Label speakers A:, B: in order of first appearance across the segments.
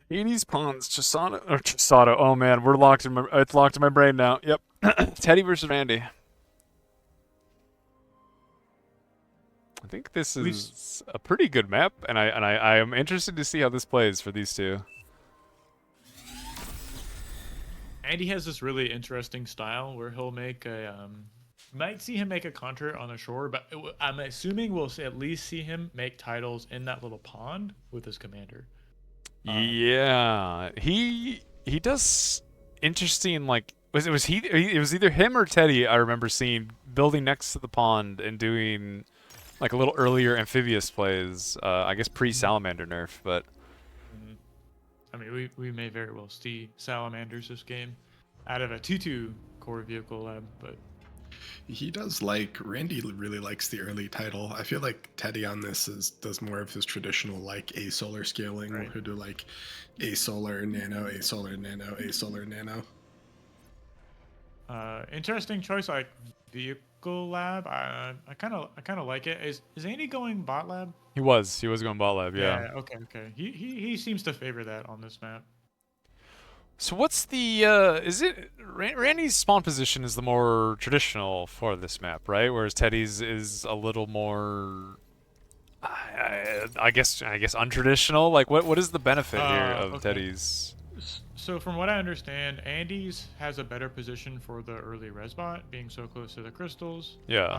A: Hades Pawns, Chisato. Oh man, we're locked in my. It's locked in my brain now. Yep. Teddy versus Randy. I think this
B: At least
A: is a pretty good map, and I am interested to see how this plays for these two.
B: Andy has this really interesting style where he'll make a might see him make a counter on the shore, but I'm assuming we'll at least see him make titles in that little pond with his commander. Um,
A: Yeah, he does interesting. Like, was he? It was either him or Teddy. I remember seeing building next to the pond and doing like a little earlier amphibious plays. I guess pre
B: mhm,
A: salamander nerf, but
B: mhm. I mean, we may very well see salamanders this game out of a 2-2 core vehicle lab, but
C: He does like Randy really likes the early title. I feel like Teddy on this does more of his traditional like a solar scaling,
B: right.
C: who do like a solar nano, a solar nano, a solar nano.
B: Interesting choice, like vehicle lab. I kind of like it. Is Andy going bot lab?
A: he was going bot lab. Yeah.
B: Yeah. Okay. Okay. He seems to favor that on this map.
A: So what's the is it Randy's spawn position is the more traditional for this map, right? Whereas Teddy's is a little more I guess untraditional. Like what is the benefit here of
B: Okay.
A: Teddy's?
B: So from what I understand, Andy's has a better position for the early res bot, being so close to the crystals.
A: Yeah.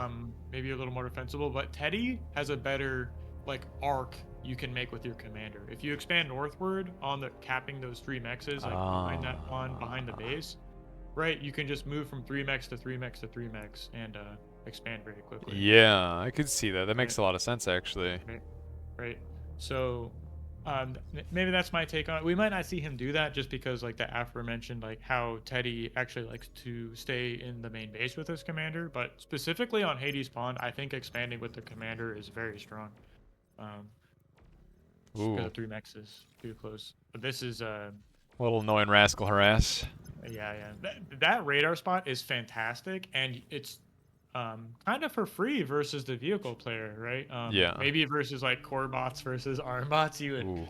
B: Maybe a little more defensible, but Teddy has a better like arc you can make with your commander. If you expand northward on the capping those three mexes, like behind that one, behind the base, right? You can just move from three mex to three mex to three mex and expand very quickly.
A: Yeah, I could see that. That
B: Right,
A: makes a lot of sense actually.
B: right, right. So maybe that's my take on it. We might not see him do that just because like the aforementioned like how Teddy actually likes to stay in the main base with his commander, but specifically on Hades Pond, I think expanding with the commander is very strong. Um, just because
A: Ooh.
B: of three mexes too close. But this is
A: Little annoying rascal harass.
B: yeah. That radar spot is fantastic, and it's kind of for free versus the vehicle player, right?
A: Yeah.
B: Maybe versus like core bots versus arm bots, you would
A: Ooh.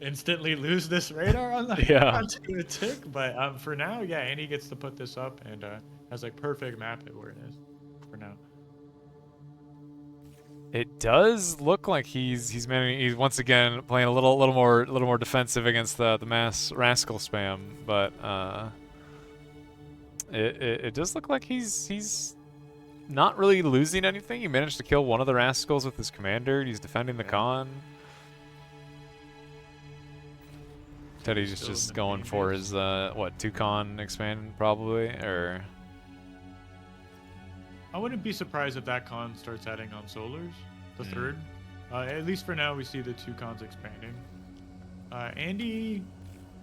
B: instantly lose this radar on the
A: Yeah.
B: onto a tick. But for now, yeah, Andy gets to put this up and has like perfect map awareness for now.
A: It does look like he's once again playing a little more defensive against the mass rascal spam, but it does look like he's not really losing anything. He managed to kill one of the rascals with his commander. He's defending the
B: Yeah,
A: con.
B: Teddy's
A: Teddy's
B: still in
A: just
B: the
A: going
B: main
A: for
B: base.
A: his what, two con expand probably, or
B: I wouldn't be surprised if that con starts adding on solars, the
A: mm,
B: third. At least for now, we see the two cons expanding. Andy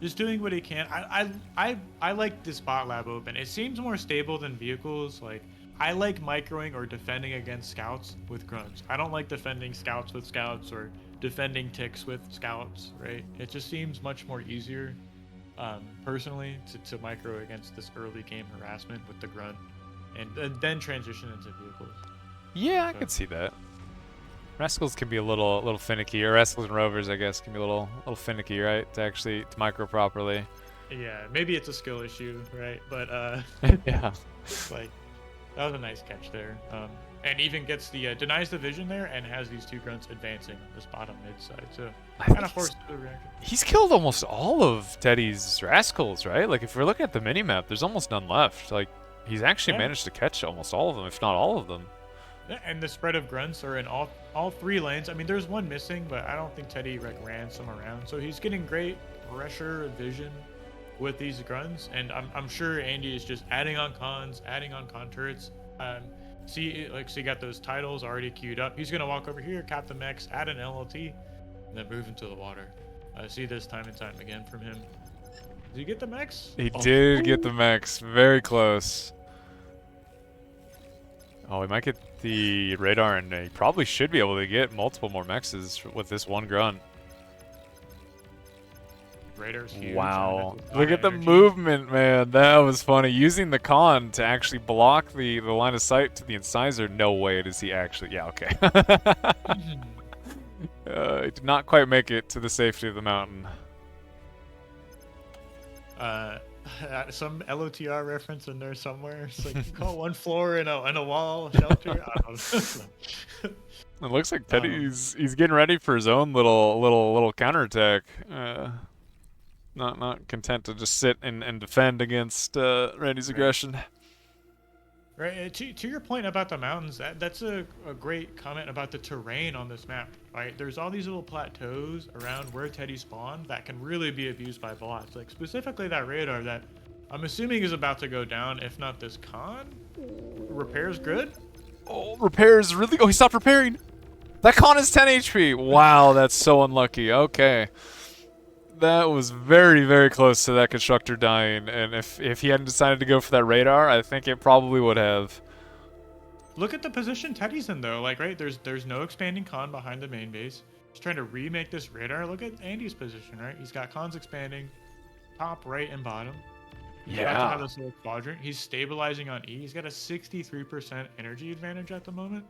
B: just doing what he can. I like this bot lab open. It seems more stable than vehicles. Like I like microing or defending against scouts with grunts. I don't like defending scouts with scouts or defending ticks with scouts. Right? It just seems much more easier, personally, to micro against this early game harassment with the grunt, and then transition into vehicles.
A: yeah, I
B: So
A: could see that. Rascals can be a little finicky, or Rascals and Rovers, I guess, can be a little finicky, right? To micro properly.
B: yeah, maybe it's a skill issue, right? But
A: Yeah.
B: like that was a nice catch there. And even gets the denies the vision there and has these two grunts advancing on this bottom mid side. So
A: I
B: kind
A: think
B: of forced the reaction.
A: he's killed almost all of Teddy's Rascals, right? Like if we're looking at the minimap, there's almost none left. Like he's actually
B: Yeah,
A: managed to catch almost all of them, if not all of them.
B: yeah, and the spread of grunts are in all three lanes. I mean, there's one missing, but I don't think Teddy like ran some around. So he's getting great pressure vision with these grunts, and I'm sure Andy is just adding on cons, adding on con turrets. So you got those titles already queued up. He's gonna walk over here, cap the mechs, add an LLT, and then move into the water. I see this time and time again from him. Did you get the mechs?
A: He
B: Oh,
A: did get the mechs, very close. Oh, he might get the radar, and he probably should be able to get multiple more mexes with this one grunt.
B: Radar's huge.
A: Wow.
B: That's a lot
A: Look
B: of
A: at the
B: energy.
A: movement, man. That was funny. Using the con to actually block the line of sight to the incisor. No way does he actually... Yeah, okay. He did not quite make it to the safety of the mountain.
B: some LOTR reference in there somewhere. It's like you call one floor and a wall shelter. I don't know.
A: It looks like Teddy's he's getting ready for his own little counterattack. Not content to just sit and defend against Randy's aggression.
B: Right. To your point about the mountains, that's a great comment about the terrain on this map. Right. There's all these little plateaus around where Teddy spawned that can really be abused by bots. Like specifically that radar that I'm assuming is about to go down. If not this con, repair's good.
A: Oh, repairs really. Oh, he stopped repairing. That con is 10 HP. Wow, that's so unlucky. Okay. That was very, very close to that constructor dying, and if he hadn't decided to go for that radar, I think it probably would have.
B: Look at the position Teddy's in though. Like right, there's no expanding con behind the main base. He's trying to remake this radar. Look at Andy's position, right? He's got cons expanding, top, right, and bottom. He's about to have this little quadrant. He's stabilizing on E. He's got a 63% energy advantage at the moment.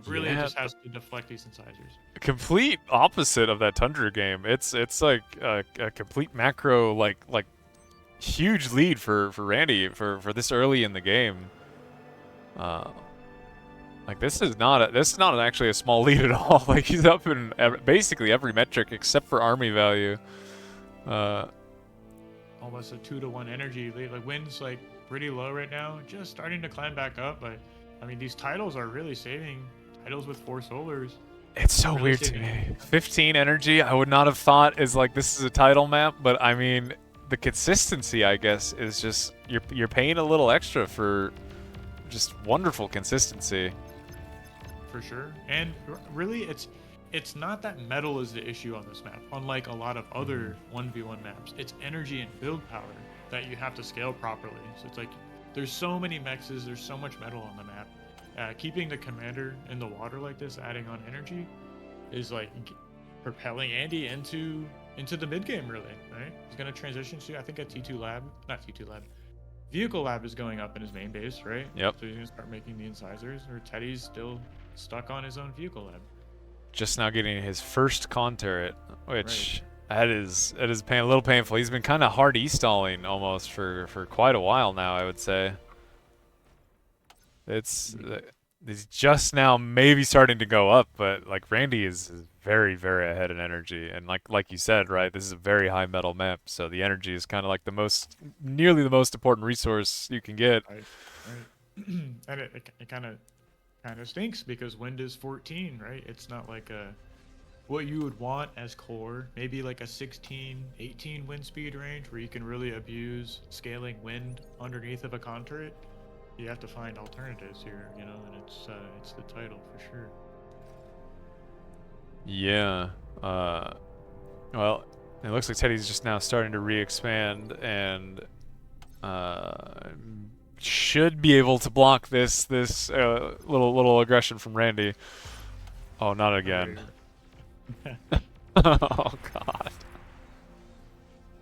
B: Really just has to deflect these incisors.
A: Complete opposite of that Tundra game. It's like a complete macro like huge lead for Randy for this early in the game. Like this is not actually a small lead at all. Like he's up in basically every metric except for army value.
B: Almost a 2-to-1 energy lead. Like wins like pretty low right now. Just starting to climb back up, but I mean these titles are really saving. Titles with 4 solars.
A: It's so weird to me. 15 energy, I would not have thought is like this is a title map, but I mean the consistency, I guess, is just you're paying a little extra for just wonderful consistency.
B: For sure, and really, it's not that metal is the issue on this map. Unlike a lot of other 1v1 maps, it's energy and build power that you have to scale properly. So it's like there's so many mexes, there's so much metal on the map. Keeping the commander in the water like this, adding on energy, is like propelling Andy into the mid game. Really, right? He's gonna transition to I think a T2 lab, not T2 lab. Vehicle lab is going up in his main base, right?
A: Yep.
B: So he's gonna start making the incisors, or Teddy's still stuck on his own vehicle lab.
A: Just now getting his first con turret, which that is a little painful. He's been kind of hard e-stalling almost for quite a while now, I would say. It's just now maybe starting to go up, but like Randy is very, very ahead in energy, and like you said, right, this is a very high metal map, so the energy is kind of like nearly the most important resource you can get.
B: Right. And it kind of stinks because wind is 14, right? It's not like what you would want as core, maybe like a 16, 18 wind speed range where you can really abuse scaling wind underneath of a con turret. You have to find alternatives here, you know, and it's the title for sure.
A: Yeah. Well, it looks like Teddy's just now starting to re-expand and should be able to block this little aggression from Randy. Oh, not again. Oh God.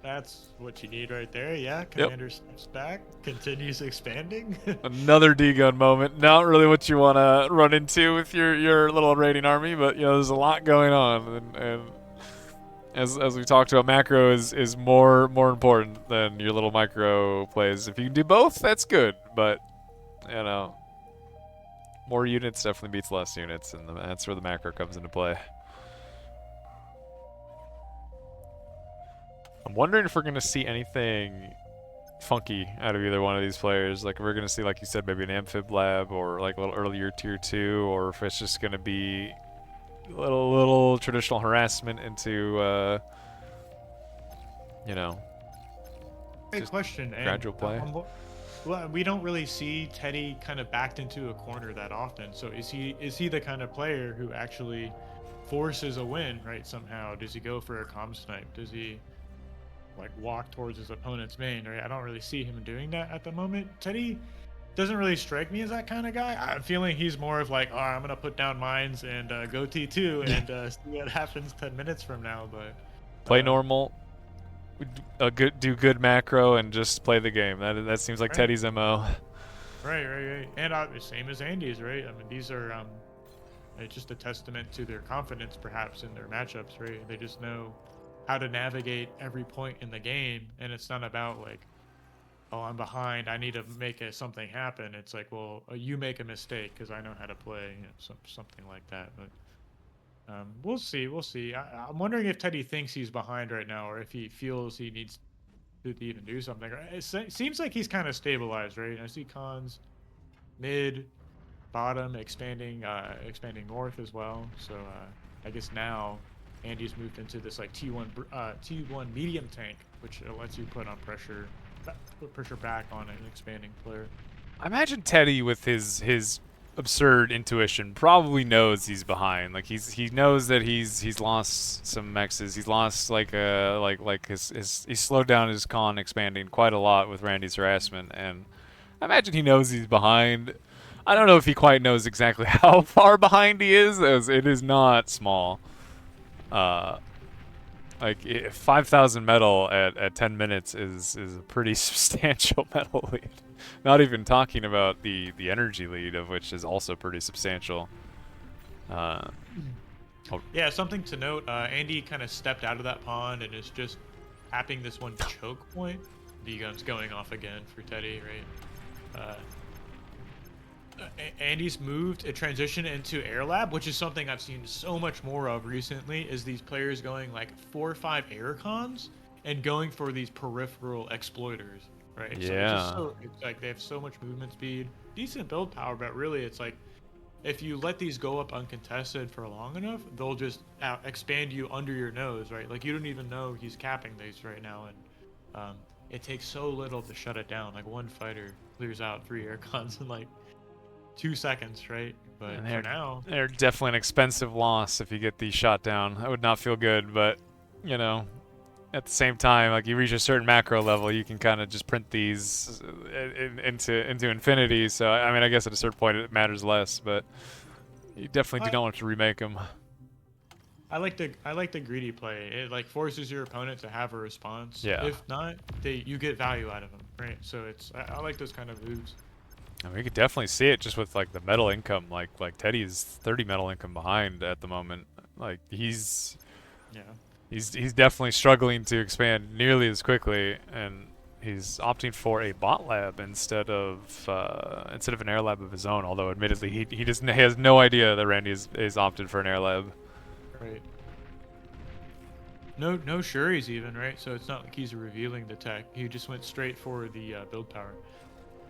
B: That's what you need right there. Yeah, Commander steps back, continues expanding.
A: Another D-gun moment. Not really what you want to run into with your little raiding army, but you know there's a lot going on, and as we talked about, macro is more important than your little micro plays. If you can do both, that's good, but you know, more units definitely beats less units, and that's where the macro comes into play. I'm wondering if we're going to see anything funky out of either one of these players. Like, we're going to see, like you said, maybe an amphib lab or like a little earlier tier 2, or if it's just going to be a little traditional harassment into, you know,
B: Great question.
A: gradual play.
B: Well, we don't really see Teddy kind of backed into a corner that often. So is he the kind of player who actually forces a win, right? Somehow, does he go for a comm snipe? Does he like walk towards his opponent's main, right? I don't really see him doing that at the moment. Teddy doesn't really strike me as that kind of guy. I'm feeling he's more of like, all right, I'm gonna put down mines and go T2 and see what happens 10 minutes from now. But
A: play normal, do good macro, and just play the game. That seems like Teddy's MO.
B: Right. And same as Andy's, right? I mean, these are it's just a testament to their confidence, perhaps, in their matchups, right? They just know how to navigate every point in the game, and it's not about like, oh, I'm behind, I need to make something happen. It's like, well, you make a mistake because I know how to play, something like that. But we'll see, we'll see. I'm wondering if Teddy thinks he's behind right now, or if he feels he needs to even do something. It seems like he's kind of stabilized, right? I see cons mid, bottom, expanding north as well. So I guess now Andy's moved into this like T1 medium tank, which lets you put pressure back on an expanding player.
A: I imagine Teddy with his absurd intuition probably knows he's behind. Like he knows that he's lost some mexes. He's lost he's slowed down his con expanding quite a lot with Randy's harassment, and I imagine he knows he's behind. I don't know if he quite knows exactly how far behind he is, as it is not small. Like 5,000 metal at 10 minutes is a pretty substantial metal lead. Not even talking about the energy lead, of which is also pretty substantial.
B: Yeah, something to note. Andy kind of stepped out of that pond and is just tapping this one choke point. D-gun's going off again for Teddy, right? Andy's moved a transition into air lab, which is something I've seen so much more of recently, is these players going like 4 or 5 air cons and going for these peripheral exploiters, right?
A: Yeah.
B: So it's like they have so much movement speed, decent build power, but really it's like if you let these go up uncontested for long enough, they'll just expand you under your nose, right? Like you don't even know he's capping these right now, and it takes so little to shut it down. Like one fighter clears out 3 air cons in like 2 seconds, right? But
A: And
B: for now,
A: they're definitely an expensive loss if you get these shot down. That would not feel good, but you know, at the same time, like you reach a certain macro level, you can kind of just print these into infinity. So I mean, I guess at a certain point it matters less, but you definitely do not want to remake them.
B: I like the greedy play. It like forces your opponent to have a response.
A: Yeah.
B: If not, you get value out of them, right? So I like those kind of moves.
A: I mean, we could definitely see it just with like the metal income. Like Teddy is 30 metal income behind at the moment. Like he's definitely struggling to expand nearly as quickly, and he's opting for a bot lab instead of an air lab of his own. Although admittedly he has no idea that Randy is opted for an air lab.
B: Right. No Shuris even, right? So it's not like he's revealing the tech. He just went straight for the build power.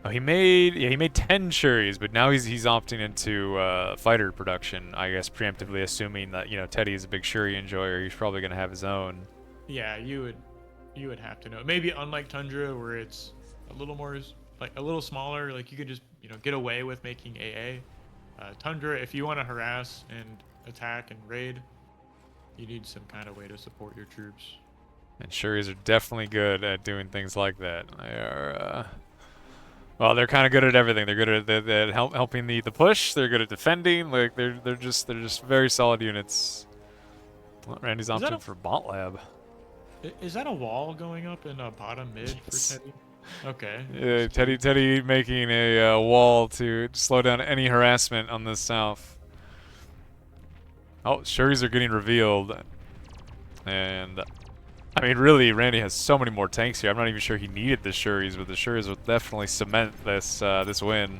A: Oh, he made 10 Shuris, but now he's opting into fighter production. I guess preemptively assuming that Teddy is a big Shuri enjoyer. He's probably gonna have his own.
B: Yeah, you would have to know. Maybe unlike Tundra, where it's a little more like a little smaller, like you could just get away with making AA. Tundra, if you want to harass and attack and raid, you need some kind of way to support your troops.
A: And Shuris are definitely good at doing things like that. They are. Well, they're kind of good at everything. They're good at helping the push. They're good at defending. Like they're just very solid units. Well, Randy's opting for bot lab.
B: Is that a wall going up in bottom mid for Teddy? Okay.
A: Yeah, Teddy making a wall to slow down any harassment on the south. Oh, Shuris are getting revealed, and I mean, really, Randy has so many more tanks here. I'm not even sure he needed the Shuris, but the Shuris will definitely cement this win.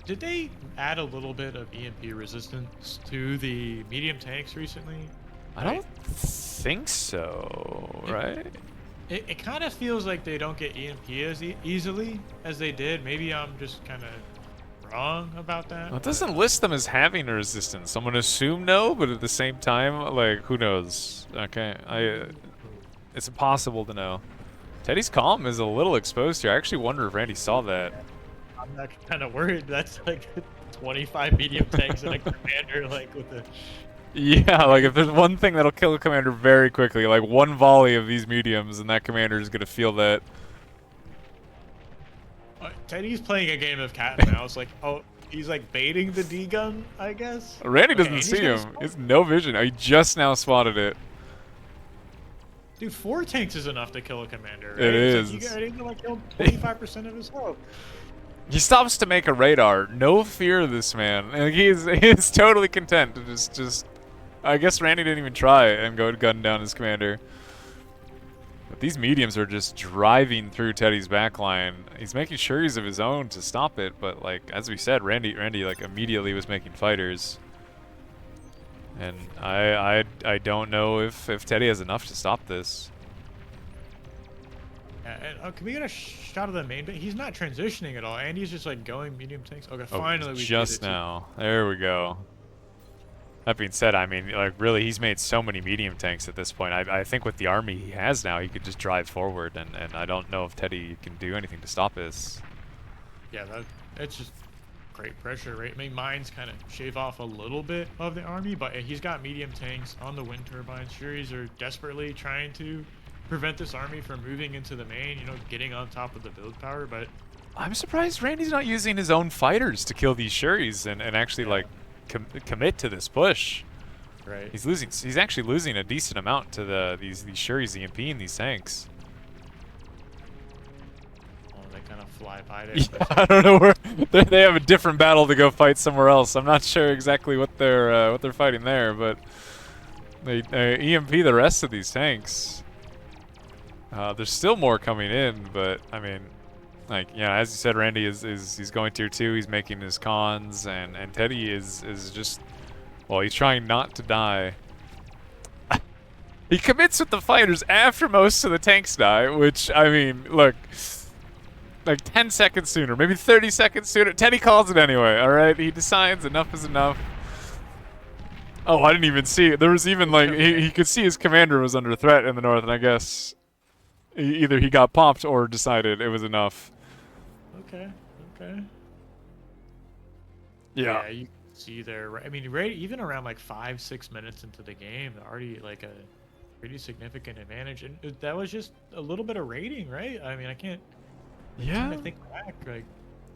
B: Did they add a little bit of EMP resistance to the medium tanks recently?
A: I don't think so, right?
B: It kind of feels like they don't get EMP as easily as they did. Maybe I'm just kind of wrong about that.
A: Well, it doesn't list them as having a resistance. I'm gonna assume no, but at the same time, like, who knows? Okay, it's impossible to know. Teddy's calm is a little exposed here. I actually wonder if Randy saw that.
B: I'm not kind of worried. That's like 25 medium tanks and a commander, like with the.
A: Yeah, like if there's one thing that'll kill a commander very quickly, like one volley of these mediums, and that commander is gonna feel that.
B: Teddy's playing a game of cat and mouse. Like, oh, he's like baiting the D gun, I guess.
A: Randy doesn't see him. He has no vision. He just now spotted it.
B: Dude, 4 tanks is enough to kill a commander. Right?
A: It is.
B: Like, you gotta like kill 25% of his health.
A: He stops to make a radar. No fear of this man. Like, he's totally content to just I guess Randy didn't even try and go gun down his commander. But these mediums are just driving through Teddy's backline. He's making sureties of his own to stop it, but like as we said, Randy like immediately was making fighters. And I don't know if Teddy has enough to stop this.
B: Can we get a shot of the main bit? He's not transitioning at all. Andy's just like going medium tanks. Okay,
A: Oh,
B: finally we
A: just now. There we go. That being said, I mean, like, really, he's made so many medium tanks at this point. I think with the army he has now, he could just drive forward, and I don't know if Teddy can do anything to stop this.
B: Yeah, that's just great pressure, right? I mean, mines kind of shave off a little bit of the army, but he's got medium tanks on the wind turbines. Furies are desperately trying to prevent this army from moving into the main, you know, getting on top of the build power, but...
A: I'm surprised Randy's not using his own fighters to kill these Shuris and actually, like, commit to this push.
B: Right.
A: He's actually losing a decent amount to these Shuris EMP and these tanks.
B: Oh, they kind of fly by there.
A: Yeah, I don't know where they have a different battle to go fight somewhere else. I'm not sure exactly what they're fighting there, but they EMP the rest of these tanks. There's still more coming in, but I mean, like, yeah, as you said, Randy he's going tier 2. He's making his cons, and Teddy is just, well, he's trying not to die. He commits with the fighters after most of the tanks die, which, I mean, look, like 10 seconds sooner, maybe 30 seconds sooner. Teddy calls it anyway, all right? He decides enough is enough. Oh, I didn't even see it. There was even, like, he could see his commander was under threat in the north, and I guess either he got popped or decided it was enough.
B: Okay.
A: Yeah.
B: You can see there. I mean, right, even around like 5-6 minutes into the game, they're already like a pretty significant advantage, and that was just a little bit of rating, right? I mean, I can't.
A: Yeah.
B: I think back,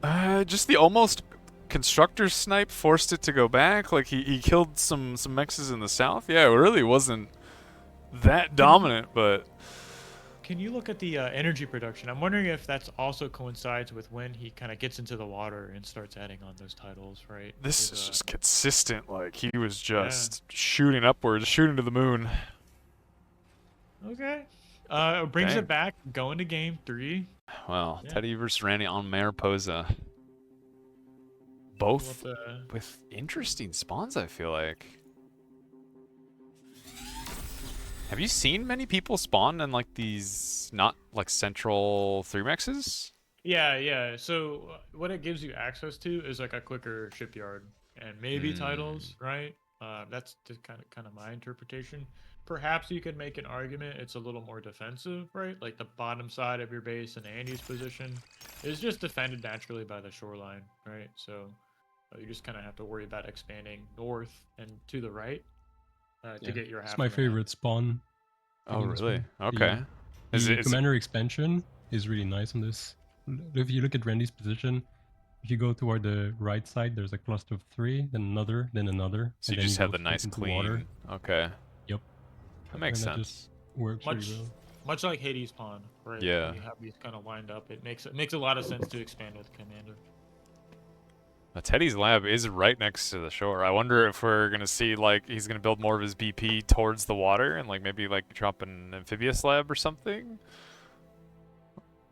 B: like.
A: Just the almost constructor snipe forced it to go back. Like he killed some mexes in the south. Yeah, it really wasn't that dominant, but.
B: Can you look at the energy production? I'm wondering if that's also coincides with when he kind of gets into the water and starts adding on those titles, right?
A: This is just consistent. Like, he was just shooting upwards, shooting to the moon.
B: Okay. Brings it back, going to game 3.
A: Well, Teddy versus Randy on Mariposa. Both with interesting spawns, I feel like. Have you seen many people spawn in like these not like central 3-mexes?
B: Yeah. So what it gives you access to is like a quicker shipyard and maybe titles, right? That's just kind of my interpretation. Perhaps you could make an argument it's a little more defensive, right? Like the bottom side of your base and Andy's position is just defended naturally by the shoreline, right? So you just kind of have to worry about expanding north and to the right. To get your half.
D: It's my favorite spawn.
A: Oh, really? Okay.
D: The commander expansion is really nice on this. If you look at Randy's position, if you go toward the right side, there's a cluster of 3, then another, then another.
A: So you just have the nice clean.
D: Water.
A: Okay.
D: Yep.
A: That makes sense.
D: That just works really well.
B: Much like Hades Pawn, right?
A: Yeah.
B: When you have these kind of lined up, it makes a lot of sense to expand with commander.
A: Teddy's lab is right next to the shore. I wonder if we're gonna see like he's gonna build more of his BP towards the water and like maybe like drop an amphibious lab or something.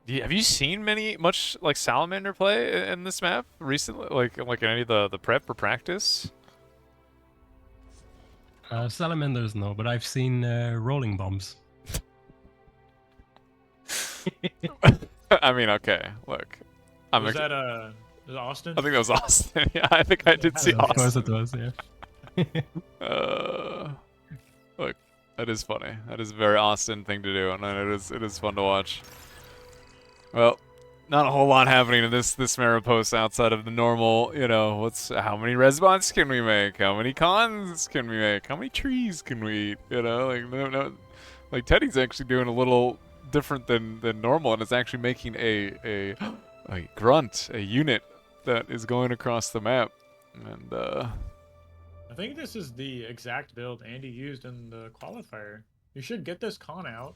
A: Have you seen much like Salamander play in this map recently? Like in any of the prep or practice?
D: Salamanders no, but I've seen rolling bombs.
A: I mean, okay. Look,
B: Was that Austin?
A: I think that was Austin. Yeah, I think I did see Austin.
D: Of course it was,
A: yeah. Look, that is funny. That is a very Austin thing to do, and it is fun to watch. Well, not a whole lot happening in this Mariposa outside of the normal, you know, how many response can we make? How many cons can we make? How many trees can we eat? You know, like no like Teddy's actually doing a little different than normal, and it's actually making a grunt, a unit that is going across the map. And
B: I think this is the exact build Andy used in the qualifier. You should get this con out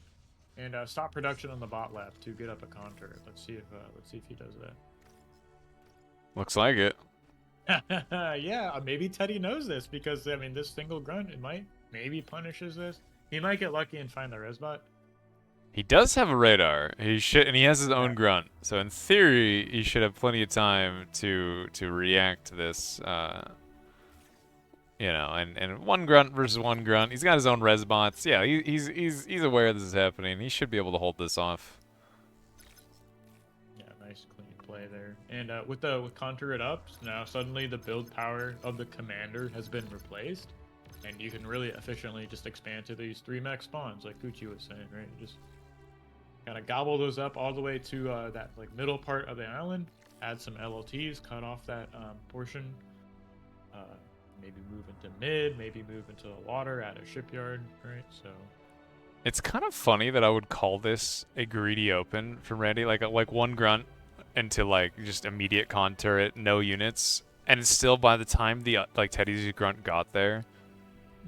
B: and stop production on the bot lab to get up a con turret. Let's see if he does that.
A: Looks like it.
B: Yeah, maybe Teddy knows this because I mean this single grunt it might maybe punishes this. He might get lucky and find the resbot.
A: He does have a radar. He should, and he has his own
B: Yeah.
A: grunt. So in theory, he should have plenty of time to react to this. You know, and one grunt versus one grunt. He's got his own resbots. Yeah, he's aware this is happening. He should be able to hold this off.
B: Yeah, nice clean play there. And with Contour It Up, now suddenly the build power of the commander has been replaced, and you can really efficiently just expand to these 3 mech spawns, like Gucci was saying, right? Just kind of gobble those up all the way to that like middle part of the island. Add some LLTs, cut off that portion. Maybe move into mid, maybe move into the water at a shipyard, right? So
A: It's kind of funny that I would call this a greedy open from Randy, like one grunt into like just immediate contour it, no units, and still by the time the like Teddy's grunt got there,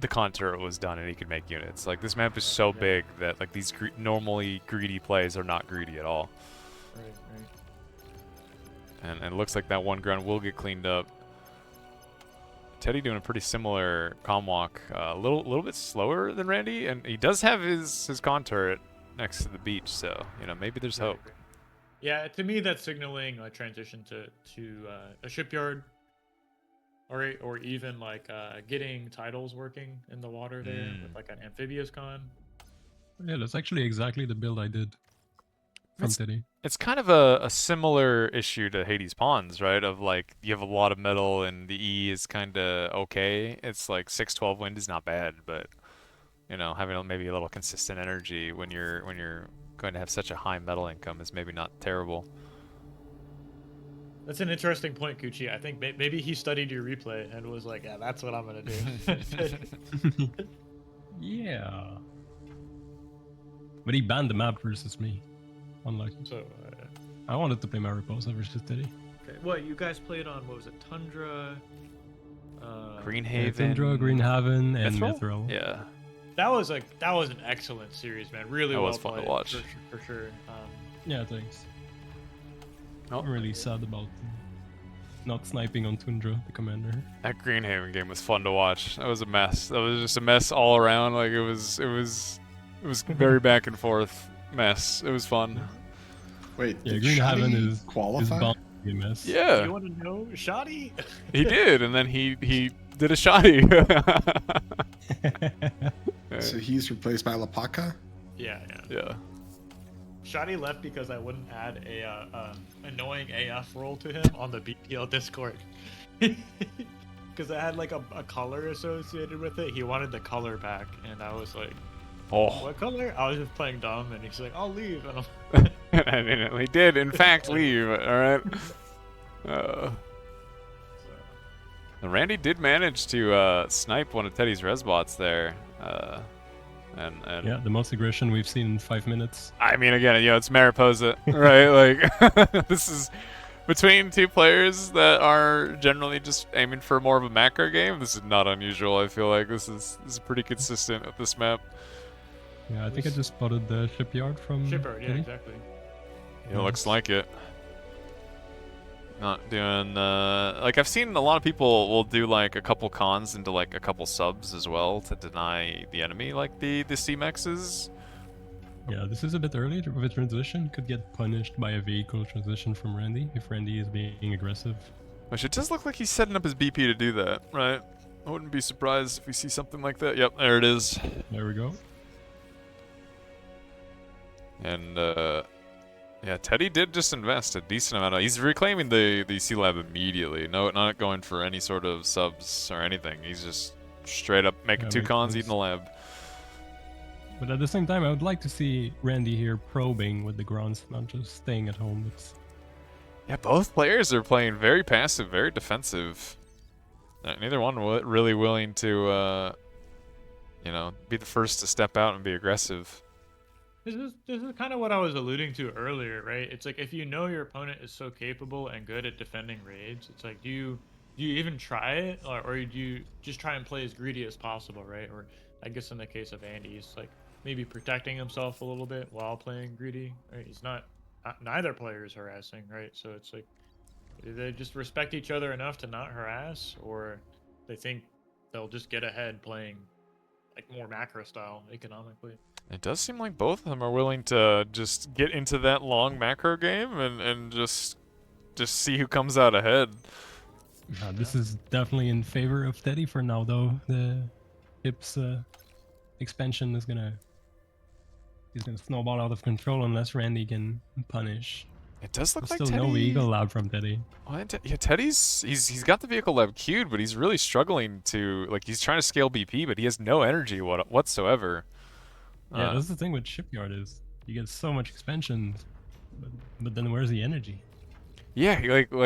A: the contour was done and he could make units. Like this map is so big that like these normally greedy plays are not greedy at all.
B: right.
A: And it looks like that one grunt will get cleaned up. Teddy doing a pretty similar comm walk, a little bit slower than Randy, and he does have his contour next to the beach, so you know maybe there's hope.
B: Yeah, to me that's signaling a transition to a shipyard, or even like getting titles working in the water there with like an amphibious con.
D: Yeah, that's actually exactly the build I did from Teddy.
A: It's kind of a similar issue to Hades Pawns, right? Of like you have a lot of metal and the E is kind of okay. It's like 6-12 wind is not bad, but you know having maybe a little consistent energy when you're going to have such a high metal income is maybe not terrible.
B: That's an interesting point, Kuchi. I think maybe he studied your replay and was like, yeah, that's what I'm gonna do.
D: Yeah. But he banned the map versus me. Unlucky.
B: So
D: I wanted to play Mariposa versus Teddy.
B: okay. What you guys played on? What was it? Tundra.
A: Greenhaven.
D: Tundra, Greenhaven, and
A: Mithril?
D: Mithril.
A: Yeah.
B: That was an excellent series, man. Really
A: That
B: well
A: was fun to
B: played,
A: watch.
B: for sure.
D: Yeah, thanks.
A: Oh.
D: I'm really sad about not sniping on Tundra, the commander.
A: That Greenhaven game was fun to watch. That was a mess. That was just a mess all around. Like it was very back and forth mess. It was fun.
C: Wait,
D: Yeah,
C: did
D: Greenhaven
C: Shadi
D: is
C: qualify?
D: bound to be a mess.
A: Yeah.
B: You want to know, Shoddy?
A: He did, and then he did a shoddy.
C: So he's replaced by Lapaka?
B: Yeah.
A: Yeah.
B: Shoddy left because I wouldn't add a annoying AF role to him on the BPL Discord. Because it had like a color associated with it. He wanted the color back, and I was like,
A: Oh.
B: what color? I was just playing dumb, and he's like, I'll leave. And
A: And he did, in fact, leave. All right. Randy did manage to snipe one of Teddy's resbots there. And
D: Yeah, the most aggression we've seen in 5 minutes.
A: I mean, again, you know, it's Mariposa, right? Like, this is between two players that are generally just aiming for more of a macro game. This is not unusual. I feel like this is pretty consistent with this map.
D: Yeah, I think I just spotted the shipyard from
B: Shipper, yeah,
D: Teddy.
B: exactly.
A: It looks like it. Not doing like I've seen a lot of people will do like a couple cons into like a couple subs as well to deny the enemy like the C-Mexes.
D: Yeah, this is a bit early with a transition. Could get punished by a vehicle transition from Randy if Randy is being aggressive.
A: Which it does look like he's setting up his BP to do that, right? I wouldn't be surprised if we see something like that. Yep, there it is.
D: There we go.
A: And yeah, Teddy did just invest a decent amount. He's reclaiming the C Lab immediately. No, not going for any sort of subs or anything. He's just straight up making
D: Yeah,
A: two
D: makes
A: cons,
D: sense.
A: eating the lab.
D: But at the same time, I would like to see Randy here probing with the grunts, not just staying at home.
A: Yeah, both players are playing very passive, very defensive. Neither one really willing to, you know, be the first to step out and be aggressive.
B: This is kind of what I was alluding to earlier, right? It's like if you know your opponent is so capable and good at defending raids, it's like do you even try it, or do you just try and play as greedy as possible, right? Or I guess in the case of Andy, he's like maybe protecting himself a little bit while playing greedy, right? He's not neither player is harassing, right? So it's like they just respect each other enough to not harass, or they think they'll just get ahead playing like more macro style economically.
A: It does seem like both of them are willing to just get into that long macro game and just see who comes out ahead.
D: This is definitely in favor of Teddy for now, though. The Hips expansion is gonna snowball out of control unless Randy can punish.
A: It does look
D: There's
A: like
D: still no
A: Teddy.
D: vehicle lab from Teddy.
A: Well, yeah, Teddy's he's got the vehicle lab queued, but he's really struggling to like he's trying to scale BP, but he has no energy whatsoever.
D: Yeah, that's the thing with Shipyard is you get so much expansion, but then where's the energy?
A: Yeah,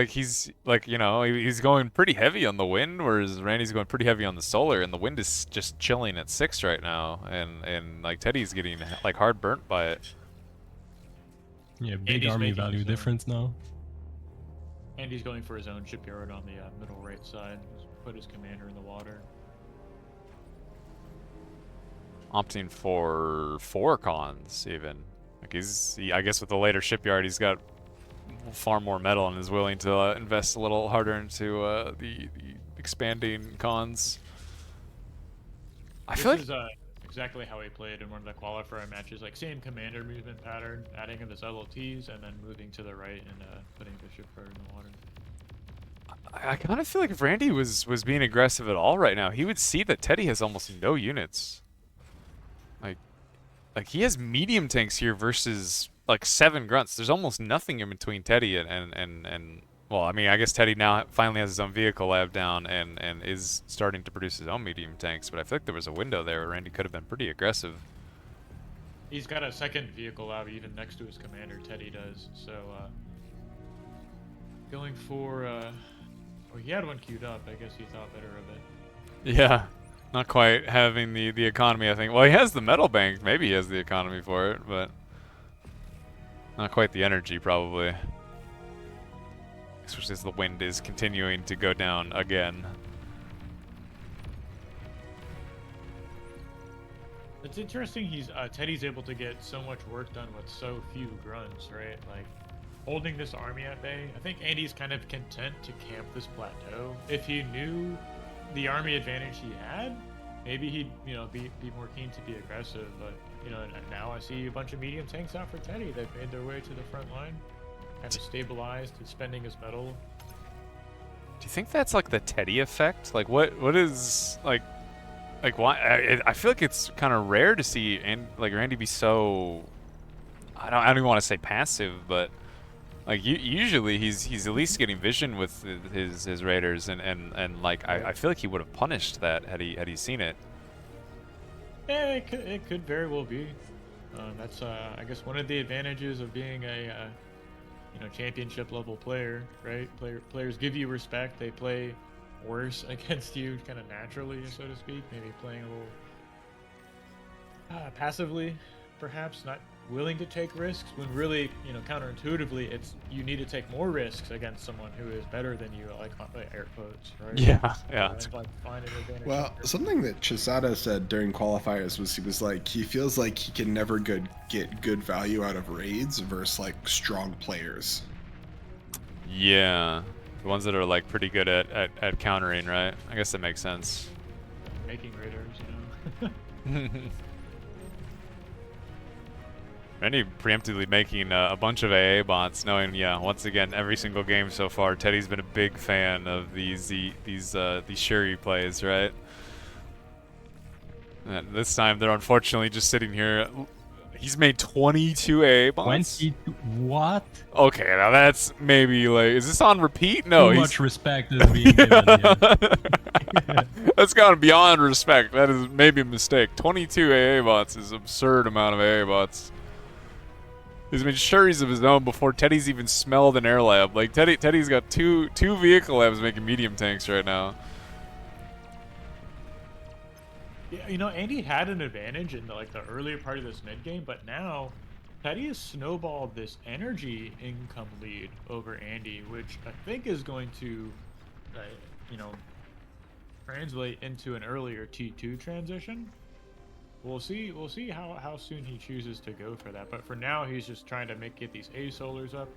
A: he's like he's going pretty heavy on the wind, whereas Randy's going pretty heavy on the solar, and the wind is just chilling at 6 right now, and like Teddy's getting like hard burnt by it.
D: Yeah, big
B: Andy's
D: army
B: making
D: value
B: his own.
D: difference now.
B: And he's going for his own shipyard on the middle right side. Just put his commander in the water.
A: Opting for 4 cons even. Like I guess with the later shipyard, he's got far more metal and is willing to invest a little harder into the expanding cons. I feel like
B: This is exactly how he played in one of the qualifier matches. Like same commander movement pattern, adding in his LLTs and then moving to the right and putting the shipyard in the water.
A: I kind of feel like if Randy was being aggressive at all right now, he would see that Teddy has almost no units. Like he has medium tanks here versus like 7 grunts. There's almost nothing in between Teddy and well, I mean, I guess Teddy now finally has his own vehicle lab down and is starting to produce his own medium tanks, but I feel like there was a window there where Randy could have been pretty aggressive.
B: He's got a second vehicle lab even next to his commander, Teddy does. So going for well, he had one queued up. I guess he thought better of it.
A: Yeah. Not quite having the economy, I think. Well, he has the metal bank. Maybe he has the economy for it, but not quite the energy, probably. Especially as the wind is continuing to go down again.
B: It's interesting. Teddy's able to get so much work done with so few grunts, right? Like holding this army at bay. I think Andy's kind of content to camp this plateau. If he knew the army advantage he had, maybe he'd be more keen to be aggressive. But now I see a bunch of medium tanks out for Teddy. They've made their way to the front line, kind of stabilized, spending his metal.
A: Do you think that's like the Teddy effect? Like what is like why? I feel like it's kind of rare to see Randy be so. I don't even want to say passive, but like usually he's at least getting vision with his raiders, and like I feel like he would have punished that had he seen it.
B: Yeah, it could very well be. That's I guess one of the advantages of being a championship level player, right? Players give you respect. They play worse against you kind of naturally, so to speak. Maybe playing a little passively, perhaps not willing to take risks when really counterintuitively it's you need to take more risks against someone who is better than you, like air quotes, right?
A: Yeah.
B: Like find an advantage.
C: Well, something that Chisada said during qualifiers was he was like he feels like he can never get good value out of raids versus like strong players.
A: Yeah, the ones that are like pretty good at countering, right? I guess that makes sense.
B: Making raiders,
A: Randy preemptively making a bunch of AA bots, knowing, once again, every single game so far, Teddy's been a big fan of these Shuri plays, right? And this time, they're unfortunately just sitting here. He's made 22 AA bots.
D: 22? What?
A: Okay, now that's maybe like, is this on repeat? No,
D: Too much respect is being given here.
A: That's gone beyond respect. That is maybe a mistake. 22 AA bots is an absurd amount of AA bots. He's made Shuris of his own before Teddy's even smelled an air lab. Like Teddy's got two vehicle labs making medium tanks right now.
B: Yeah, Andy had an advantage in the earlier part of this mid game, but now Teddy has snowballed this energy income lead over Andy, which I think is going to, translate into an earlier T2 transition. We'll see how soon he chooses to go for that. But for now, he's just trying to get these A solars up.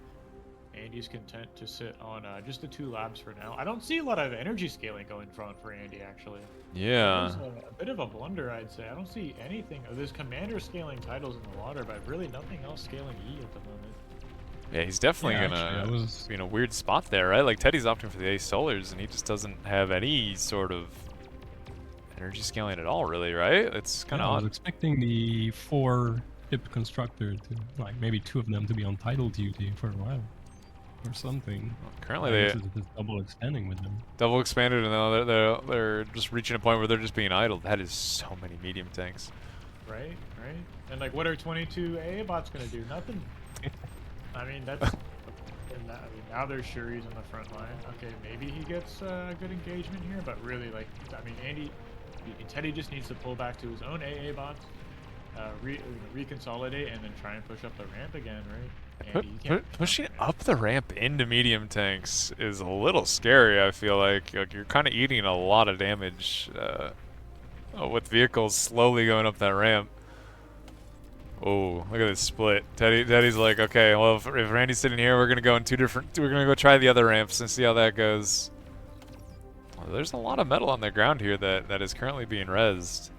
B: Andy's content to sit on just the 2 labs for now. I don't see a lot of energy scaling going front for Andy, actually.
A: Yeah.
B: That was a bit of a blunder, I'd say. I don't see anything. Oh, there's commander scaling titles in the water, but really nothing else scaling E at the moment.
A: Yeah, he's definitely
D: Yeah,
A: gonna
D: actually, I
A: be in a weird spot there, right? Like Teddy's opting for the Ace Solars, and he just doesn't have any sort of energy scaling at all, really, right? It's kind of
D: I was
A: odd.
D: expecting the 4 tip constructor to, like, maybe 2 of them to be on title duty for a while. Or something.
A: Currently,
D: I
A: they
D: guess it's just double expanding with them.
A: double expanded, and now they're just reaching a point where they're just being idle. That is so many medium tanks.
B: Right, right. And like, what are 22 AA bots gonna do? Nothing. I mean, that's. And that, I mean, now there's Shuri's on the front line. Okay, maybe he gets a good engagement here, but really, like, I mean, Teddy just needs to pull back to his own AA bots, reconsolidate, and then try and push up the ramp again, right? Andy, you can't
A: Pushing up the ramp into medium tanks is a little scary, I feel like. Like you're kind of eating a lot of damage with vehicles slowly going up that ramp. Oh, look at this split. Teddy's like, okay, well, if Randy's sitting here, we're gonna go in 2 different. We're gonna go try the other ramps and see how that goes. Well, there's a lot of metal on the ground here that is currently being rezzed.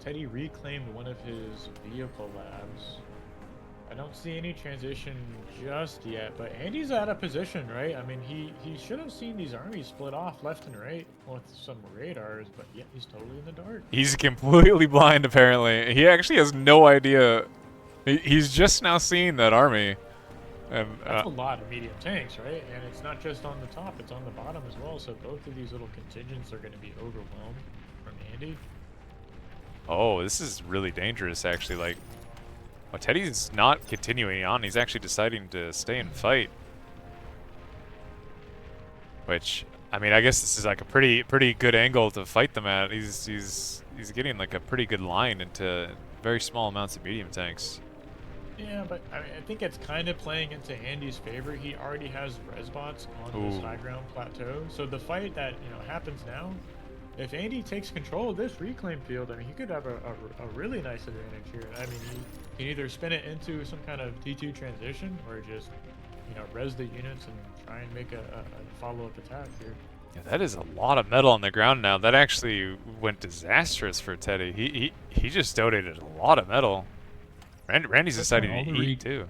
B: Teddy reclaimed one of his vehicle labs. I don't see any transition just yet, but Andy's out of position, right? I mean, he should have seen these armies split off left and right with some radars, but yeah, he's totally in the dark.
A: He's completely blind, apparently. He actually has no idea. He's just now seeing that army. And
B: That's a lot of medium tanks, right? And it's not just on the top, it's on the bottom as well, so both of these little contingents are going to be overwhelmed from Andy.
A: oh, this is really dangerous, actually. Like, well, Teddy's not continuing on. He's actually deciding to stay and fight. Which, I mean, I guess this is like a pretty good angle to fight them at. He's getting like a pretty good line into very small amounts of medium tanks.
B: Yeah, but I mean, I think it's kind of playing into Andy's favor. He already has resbots on this
A: Ooh.
B: high ground plateau, so the fight that happens now, if Andy takes control of this reclaim field, I mean, he could have a really nice advantage here. I mean, he can either spin it into some kind of T2 transition or just res the units and try and make a follow-up attack here.
A: Yeah, that is a lot of metal on the ground now. That actually went disastrous for Teddy. He just donated a lot of metal. Randy's deciding
D: all
A: to
D: the
A: eat too.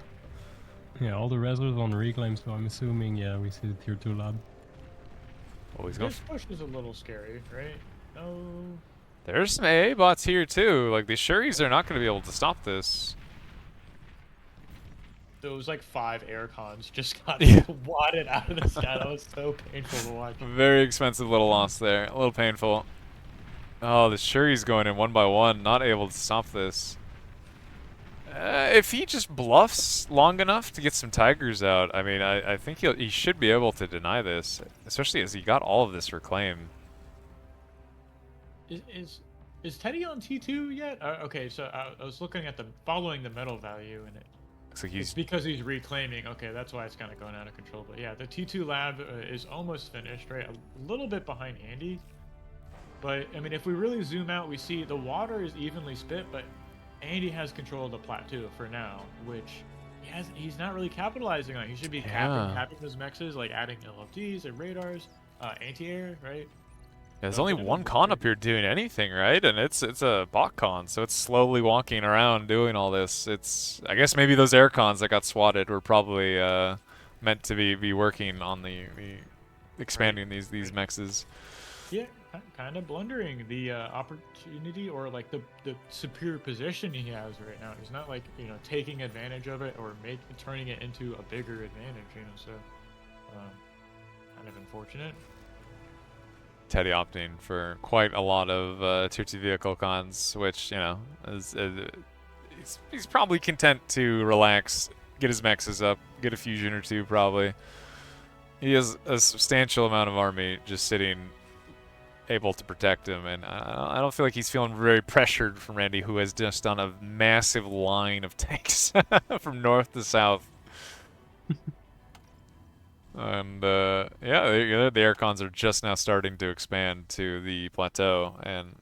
D: Yeah, all the reserves on reclaim, so I'm assuming, yeah, we see the tier 2 lab.
A: Oh, he's going.
B: This push is a little scary, right? No.
A: There's some AA bots here too. Like the Shuris are not going to be able to stop this.
B: Those like 5 air cons just got
A: Yeah.
B: wadded out of the sky. That was so painful to watch.
A: Very expensive little loss there. A little painful. Oh, the Shuri's going in 1 by 1, not able to stop this. If he just bluffs long enough to get some Tigers out, I mean, I think he should be able to deny this, especially as he got all of this reclaim.
B: Is Teddy on T2 yet? Okay, so I was looking at following the metal value, and
A: Looks like
B: it's
A: he's
B: because he's reclaiming. Okay, that's why it's kind of going out of control. But yeah, the T2 lab is almost finished, right? A little bit behind Andy. But I mean, if we really zoom out, we see the water is evenly split, but Andy has control of the plateau for now, which he's not really capitalizing on. He should be capping those mexes, like adding LFTs and radars, anti-air, right?
A: Yeah, there's only one con up here doing anything, right? And it's a bot con, so it's slowly walking around doing all this. I guess maybe those air cons that got swatted were probably meant to be working on the expanding these mexes.
B: Yeah, kind of blundering the opportunity or like the superior position he has right now. He's not like taking advantage of it or turning it into a bigger advantage. So kind of unfortunate.
A: Teddy opting for quite a lot of tier 2 vehicle cons, which is he's probably content to relax, get his mexes up, get a fusion or two probably. He has a substantial amount of army just sitting able to protect him, and I don't feel like he's feeling very pressured from Randy, who has just done a massive line of tanks from north to south. And yeah, the air cons are just now starting to expand to the plateau, and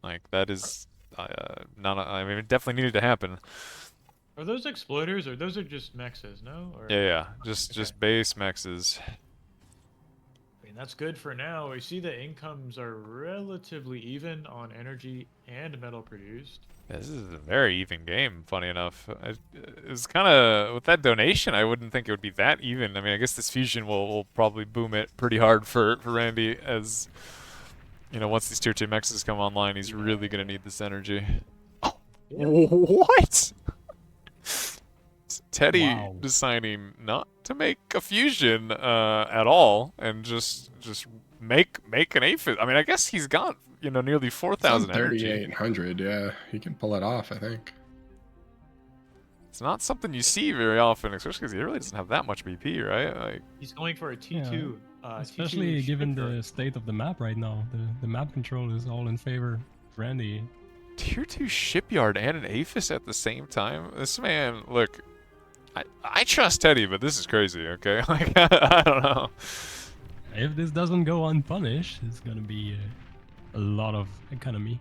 A: like that is I mean, it definitely needed to happen.
B: Are those exploiters or those are just mexes? No. Or
A: Yeah, just
B: Okay.
A: base mexes.
B: I mean, that's good for now. We see the incomes are relatively even on energy and metal produced.
A: This is a very even game, funny enough. It's kind of, with that donation, I wouldn't think it would be that even. I mean, I guess this fusion will probably boom it pretty hard for Randy as, you know, once these tier 2 mexes come online, he's really going to need this energy. Oh,
B: Yeah.
A: what? Teddy
D: Wow.
A: deciding not to make a fusion at all and just make an aphid. I mean, I guess he's got, you know, nearly
C: It's on
A: 4,000 energy.
C: 3,800. Yeah, he can pull it off, I think.
A: It's not something you see very often, especially because he really doesn't have that much BP, right? Like,
B: He's going for a T2.
D: Especially
B: T2
D: given
B: shipyard.
D: the state of the map right now. The map control is all in favor of Randy.
A: tier 2 shipyard and an aphis at the same time. This man, look, I trust Teddy, but this is crazy. Okay, like I don't know.
D: If this doesn't go unpunished, it's gonna be a lot of economy.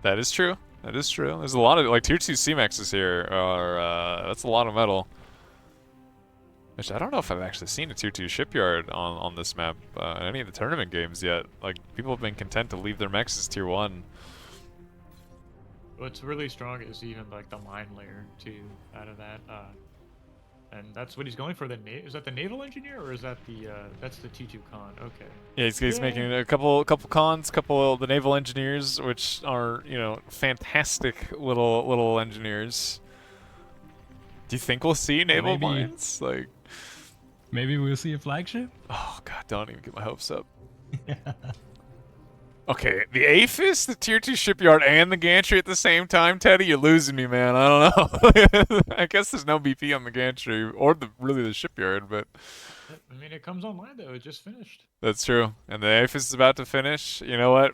A: That is true. That is true. There's a lot of, like, tier 2 C-Maxes here are, that's a lot of metal. Which I don't know if I've actually seen a tier 2 shipyard on this map in any of the tournament games yet. Like, people have been content to leave their mexes tier 1.
B: What's really strong is even like the mine layer too out of that. And that's what he's going for. Is that the naval engineer or is that that's the T2 con? Okay.
A: Yeah, he's
B: Yeah.
A: making a couple cons, couple of the naval engineers, which are, you know, fantastic little engineers. Do you think we'll see naval
D: maybe-
A: mines? Like,
D: Maybe we'll see a flagship?
A: oh god, don't even get my hopes up. Okay, the Aphis, the tier 2 shipyard, and the gantry at the same time, Teddy, you're losing me, man. I don't know. I guess there's no BP on the gantry, or really the shipyard, but
B: I mean, it comes online though. It just finished.
A: that's true. And the Aphis is about to finish. You know what?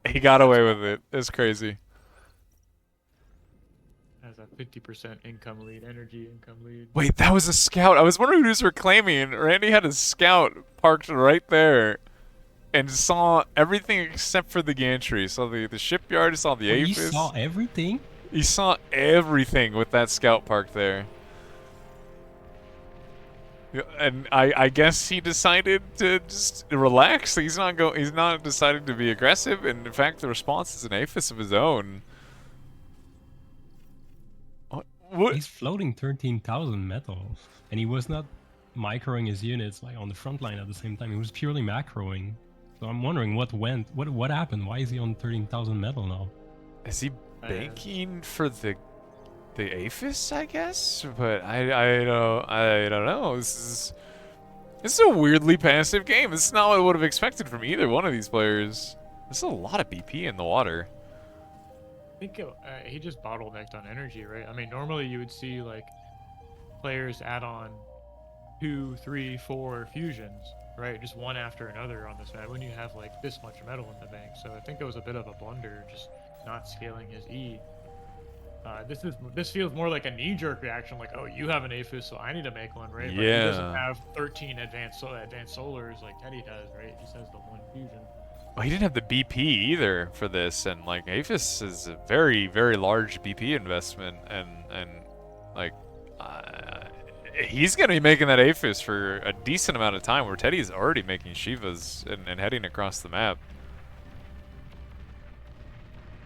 A: He got away with it. It's crazy.
B: Has a 50% income lead, energy income lead.
A: Wait, that was a scout. I was wondering who's reclaiming. Randy had a scout parked right there. And saw everything except for the gantry. Saw the shipyard, saw the
D: You
A: Aphis.
D: saw everything?
A: He saw everything with that scout parked there. Yeah, and I guess he decided to just relax. He's not deciding to be aggressive, and in fact the response is an Aphis of his own. What?
D: He's floating 13,000 metal. And he was not microing his units like on the front line at the same time. He was purely macroing. So I'm wondering what happened? Why is he on 13,000 metal now?
A: Is he banking for the Aphis, I guess? But I don't know. This is a weirdly passive game. This is not what I would have expected from either one of these players. There's a lot of BP in the water.
B: I think he just bottlenecked on energy, right? I mean, normally you would see like players add on 2, 3, 4 fusions, right? Just one after another on this map when you have like this much metal in the bank. So I think it was a bit of a blunder, just not scaling his E. This feels more like a knee-jerk reaction, like, oh, you have an Aphis, so I need to make one, right? But he doesn't
A: Yeah.
B: have 13 advanced solars like Teddy does, right? He just has the one fusion.
A: Well, he didn't have the BP either for this, and like Aphis is a very, very large BP investment, and like he's gonna be making that Aphis for a decent amount of time. Where Teddy's already making Shivas and heading across the map.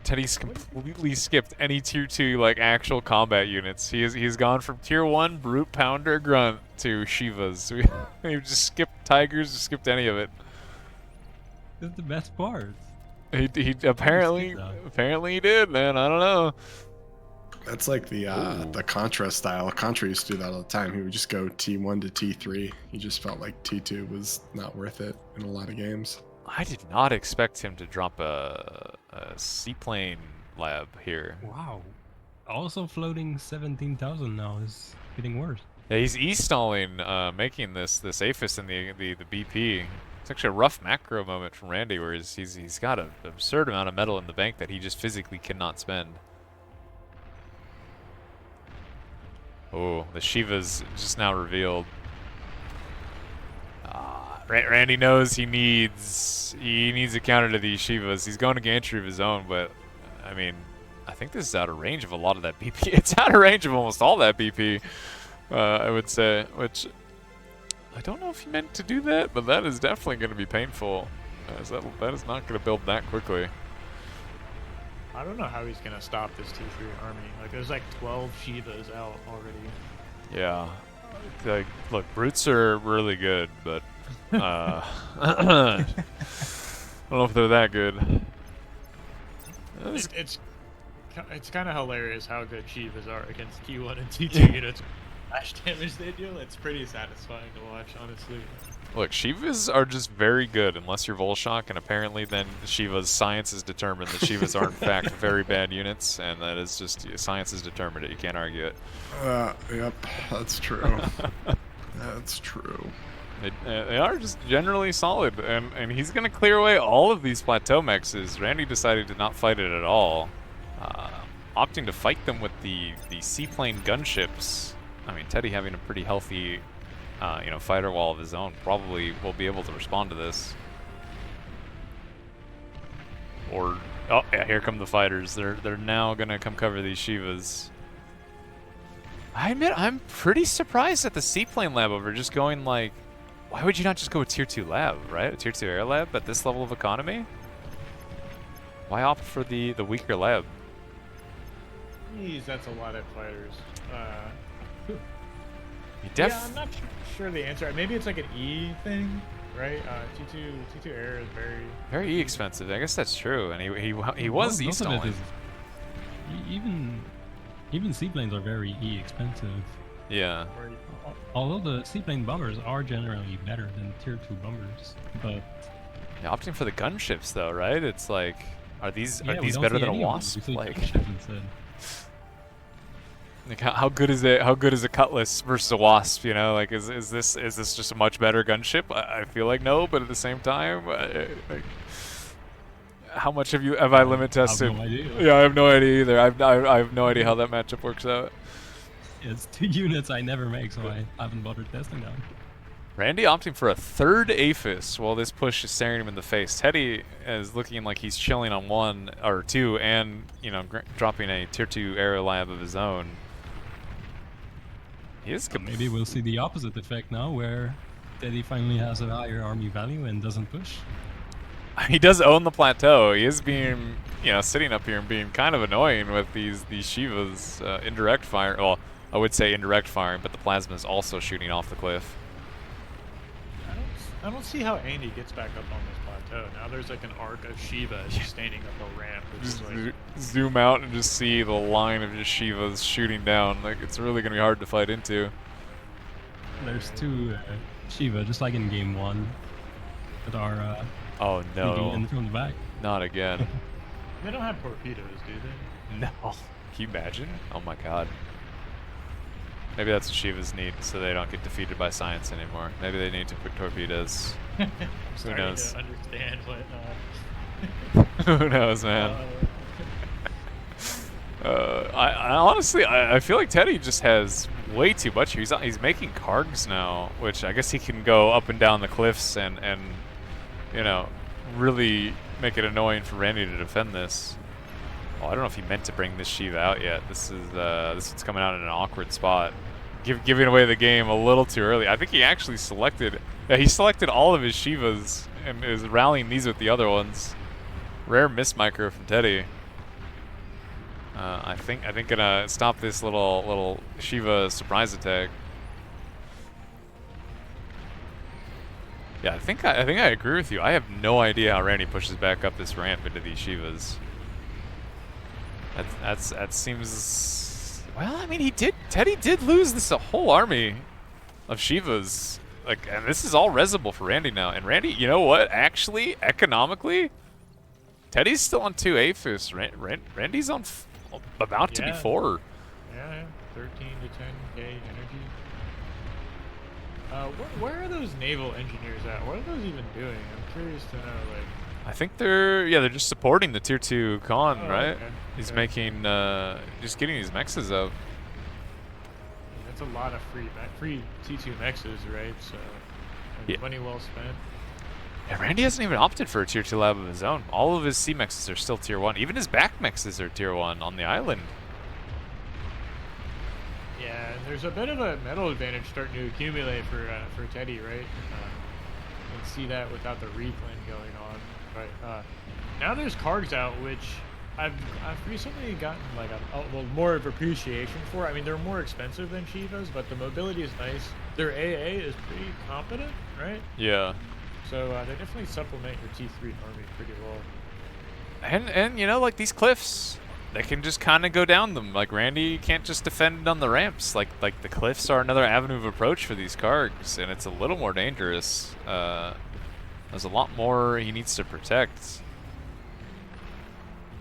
A: Teddy's completely skipped any tier 2 like actual combat units. He's gone from tier 1 brute pounder grunt to Shivas. We just skipped tigers, just skipped any of it.
D: This is the best part.
A: He apparently he did, man. I don't know.
C: That's like the Contra style. Contra used to do that all the time. He would just go T1 to T3. He just felt like T2 was not worth it in a lot of games.
A: I did not expect him to drop a seaplane lab here.
D: Wow. Also floating 17,000 now is getting worse.
A: Yeah, he's e-stalling, making this Aphis and the BP. It's actually a rough macro moment from Randy, where he's got an absurd amount of metal in the bank that he just physically cannot spend. Oh, the Shiva's just now revealed. Randy knows he needs a counter to these Shivas. He's going to gantry of his own, but I mean, I think this is out of range of a lot of that BP. It's out of range of almost all that BP, I would say, which I don't know if he meant to do that, but that is definitely going to be painful, as that is not going to build that quickly.
B: I don't know how he's gonna stop this T3 army. Like, there's like 12 Shivas out already.
A: Yeah. Like, look, brutes are really good, but I don't know if they're that good.
B: It's kind of hilarious how good Shivas are against T1 and T2 units. Flash damage they deal. It's pretty satisfying to watch, honestly.
A: Look, Shivas are just very good unless you're Volshock, and apparently then Shiva's science is determined that Shivas are in fact very bad units, and that is just, science is determined it. You can't argue it.
C: Yep, that's true. That's true.
A: They are just generally solid, and he's going to clear away all of these plateau mexes. Randy decided to not fight it at all, opting to fight them with the seaplane gunships. I mean, Teddy having a pretty healthy, fighter wall of his own probably will be able to respond to this. Or, oh yeah, here come the fighters. They're now gonna come cover these Shivas. I admit, I'm pretty surprised at the seaplane lab over just going like, why would you not just go with tier 2 lab, right? A tier 2 air lab at this level of economy? Why opt for the weaker lab?
B: Jeez, that's a lot of fighters.
A: Yeah,
B: I'm not sure the answer. Maybe it's like an E thing, right? T2 air is
A: very E expensive. I guess that's true, and he was
D: Most
A: E
D: of it
A: stalling.
D: is- Even seaplanes are very E expensive.
A: Yeah.
D: Although the seaplane bombers are generally better than tier 2 bombers, but
A: Yeah, opting for the gunships though, right? It's like, are these
D: yeah, we don't
A: better
D: see
A: than a
D: any of them.
A: wasp?
D: We see
A: Like,
D: gunships instead.
A: like how good is it? How good is a cutlass versus a wasp? You know, like is this just a much better gunship? I feel like no, but at the same time, like, how much have I limit tested?
D: I have no idea.
A: Yeah, I have no idea either. I have no idea how that matchup works out.
D: It's 2 units I never make, so I haven't bothered testing them.
A: Randy opting for a third Aphis while this push is staring him in the face. Teddy is looking like he's chilling on 1 or 2 and, dropping a tier 2 aero lab of his own. He is
D: Maybe we'll see the opposite effect now, where Teddy finally has a higher army value and doesn't push.
A: He does own the plateau. He is being, sitting up here and being kind of annoying with these Shivas indirect fire. Well, I would say indirect firing, but the plasma is also shooting off the cliff.
B: I don't see how Andy gets back up on this plateau. Now there's like an arc of Shiva just standing up a ramp. Which
A: Just
B: is like,
A: zoom out and just see the line of just Shivas shooting down. Like, it's really going to be hard to fight into.
D: There's 2 Shiva, just like in game 1, that are
A: Oh
D: thinking
A: no,
D: in from the back.
A: not again.
B: they don't have torpedoes, do they?
A: No. Can you imagine? Oh my god. Maybe that's what Shivas need, so they don't get defeated by science anymore. Maybe they need to put torpedoes. Who knows?
B: To understand what.
A: Who knows, man? I honestly, I feel like Teddy just has way too much. He's making cargs now, which I guess he can go up and down the cliffs and really make it annoying for Randy to defend this. Oh, I don't know if he meant to bring this Shiva out yet. This is coming out in an awkward spot, giving away the game a little too early. I think he actually selected. Yeah, he selected all of his Shivas and is rallying these with the other ones. Rare miss micro from Teddy. I think gonna stop this little Shiva surprise attack. Yeah, I think I agree with you. I have no idea how Randy pushes back up this ramp into these Shivas. That seems, well, I mean, Teddy did lose this a whole army of Shivas. Like, and this is all resable for Randy now. And Randy, you know what? Actually, economically, Teddy's still on 2 Aphis. Randy's on about to be 4.
B: Yeah, 13 to 10k energy. Where are those naval engineers at? What are those even doing? I'm curious to know. Like,
A: I think they're just supporting the tier 2 con, right?
B: Okay.
A: He's making just getting these mexes up.
B: That's a lot of free T2 mexes, right? So,
A: Yeah.
B: money well spent.
A: Yeah, Randy hasn't even opted for a tier 2 lab of his own. All of his C-mexes are still tier 1. Even his back mexes are tier 1 on the island.
B: Yeah, and there's a bit of a metal advantage starting to accumulate for Teddy, right? You can see that without the reclaim going on. But now there's Kargs out, which I've recently gotten like a more of appreciation for. I mean, they're more expensive than Shivas, but the mobility is nice. Their AA is pretty competent, right?
A: Yeah.
B: So they definitely supplement your T3 army pretty well.
A: And you know, like these cliffs, they can just kind of go down them. Like Randy can't just defend on the ramps. Like the cliffs are another avenue of approach for these Kargs, and it's a little more dangerous. There's a lot more he needs to protect.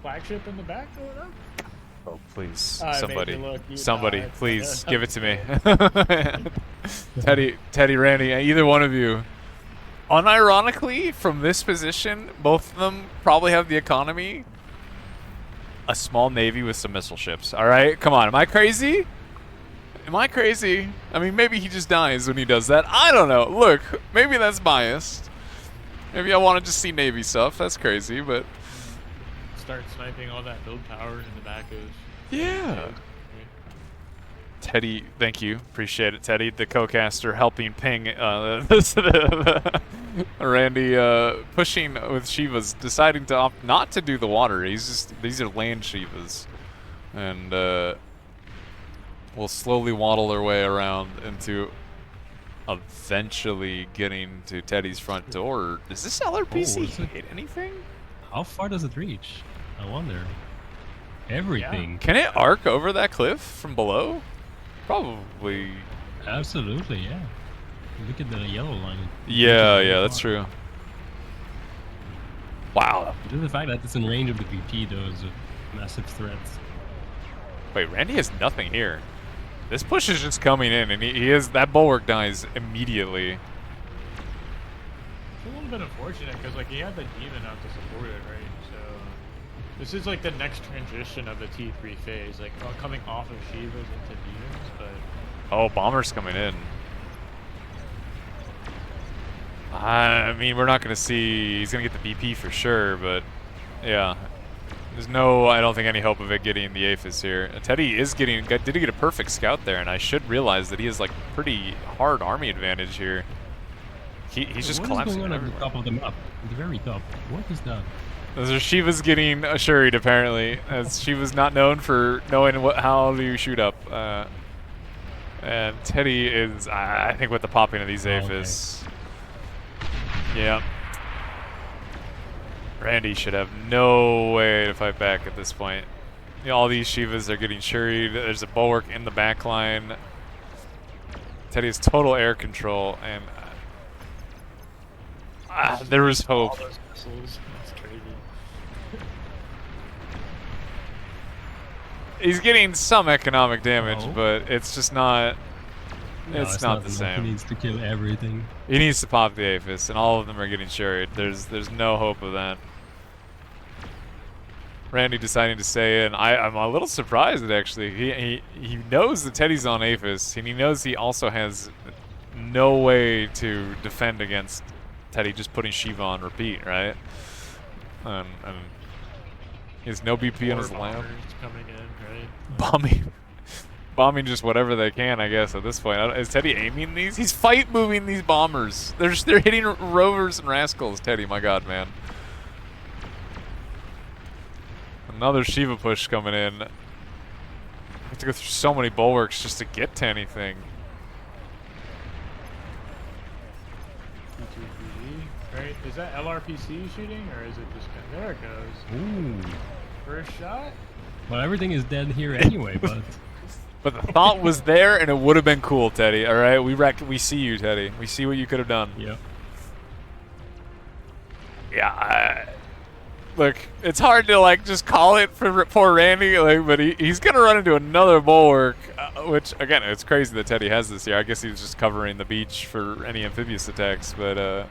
B: Flagship in the back going up?
A: Oh, please,
B: I made
A: somebody,
B: you look, you
A: somebody,
B: died.
A: please give it to me. Teddy, Randy, either one of you. Unironically, from this position, both of them probably have the economy. A small navy with some missile ships. All right, come on. Am I crazy? Am I crazy? I mean, maybe he just dies when he does that. I don't know. Look, maybe that's biased. Maybe I want to just see navy stuff. That's crazy, but
B: Start sniping all that build power in the back of.
A: yeah. Teddy, thank you. Appreciate it, Teddy, the co-caster, helping ping Randy pushing with Shivas, deciding to opt not to do the water. These are land Shivas. And we'll slowly waddle their way around into eventually getting to Teddy's front door. Does this LRPC hit anything?
D: How far does it reach? I wonder. Everything.
A: Can it arc over that cliff from below? Probably.
D: Absolutely, yeah. Look at the yellow line.
A: Yeah, that's true. Wow.
D: Just the fact that it's in range of the VP, though, is a massive threat.
A: Wait, Randy has nothing here. This push is just coming in, and he is that bulwark dies immediately.
B: It's a little bit unfortunate because like he had the demon out to support it, right? So this is like the next transition of the T3 phase, like coming off of Shivas into demons, but
A: Oh, bomber's coming in. I mean, we're not going to see... He's going to get the BP for sure, but... Yeah. There's no, I don't think, any hope of it getting the Aphis here. Teddy is getting... did get a perfect scout there, and I should realize that he has, like, pretty hard army advantage here. He's just collapsing
D: What is going on
A: everywhere.
D: at the top of the map? At the very top. What is that?
A: Those are Shiva's getting Shuried, apparently, as Shiva's not known for knowing how to shoot up. And Teddy is, I think, with the popping of these Aphis. Yeah. Randy should have no way to fight back at this point. You know, all these Shivas are getting shuried. There's a bulwark in the back line. Teddy has total air control, and there was hope.
B: all those missiles. That's crazy.
A: He's getting some economic damage,
D: No.
A: but it's just not.
D: No,
A: it's not the
D: enough.
A: same.
D: He needs to kill everything.
A: He needs to pop the Aphis, and all of them are getting shuried. There's no hope of that. Randy deciding to stay in. I'm a little surprised that actually he knows that Teddy's on Aphis, and he knows he also has no way to defend against Teddy just putting Shiva on repeat, right? And he has no BP on his
B: Four
A: lamp.
B: bombers coming in, right?
A: Bombing just whatever they can, I guess, at this point. Is Teddy aiming these? He's fight moving these bombers. They're hitting rovers and rascals, Teddy, my god, man. Another Shiva push coming in. I have to go through so many bulwarks just to get to anything.
B: T2PG, right? Is that LRPC shooting, or is it just there it goes.
D: Ooh.
B: First shot?
D: Well, everything is dead here anyway, but...
A: But the thought was there, and it would have been cool, Teddy. All right, we see you, Teddy. We see what you could have done.
D: Yeah.
A: Yeah. Look, it's hard to like just call it for poor Randy, like, but he's gonna run into another bulwark, which again, it's crazy that Teddy has this here. I guess he was just covering the beach for any amphibious attacks, but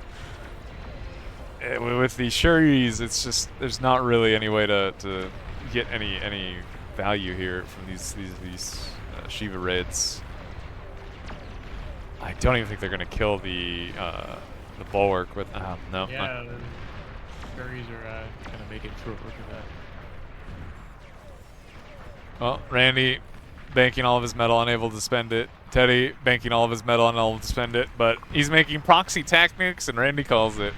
A: with the Shuris, it's just there's not really any way to get any value here from these Shiva raids. I don't even think they're gonna kill the the bulwark with. No.
B: Yeah, the berries are kind of making short work of that.
A: Well, Randy banking all of his metal, unable to spend it. Teddy banking all of his metal, unable to spend it. But he's making proxy tactics, and Randy calls it.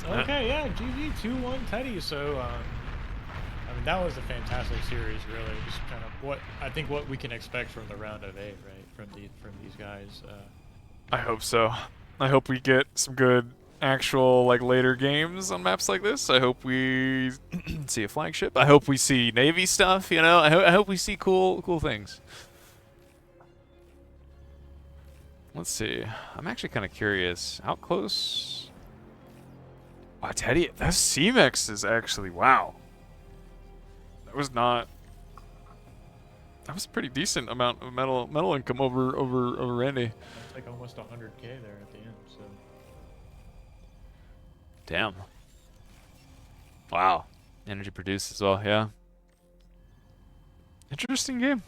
B: Okay, yeah, GG 2-1 Teddy. So, I mean, that was a fantastic series, really. Just kind of what we can expect from the round of 8, right? From these guys.
A: I hope so. I hope we get some good actual like later games on maps like this. I hope we see a flagship. I hope we see Navy stuff. You know, I hope we see cool things. Let's see. I'm actually kind of curious. How close? Wow, Teddy, that C-Mex is actually wow. That was not. That was a pretty decent amount of metal income over Randy.
B: It's like almost 100K there at the end. So.
A: Damn. Wow. Energy produced as well, yeah. Interesting game.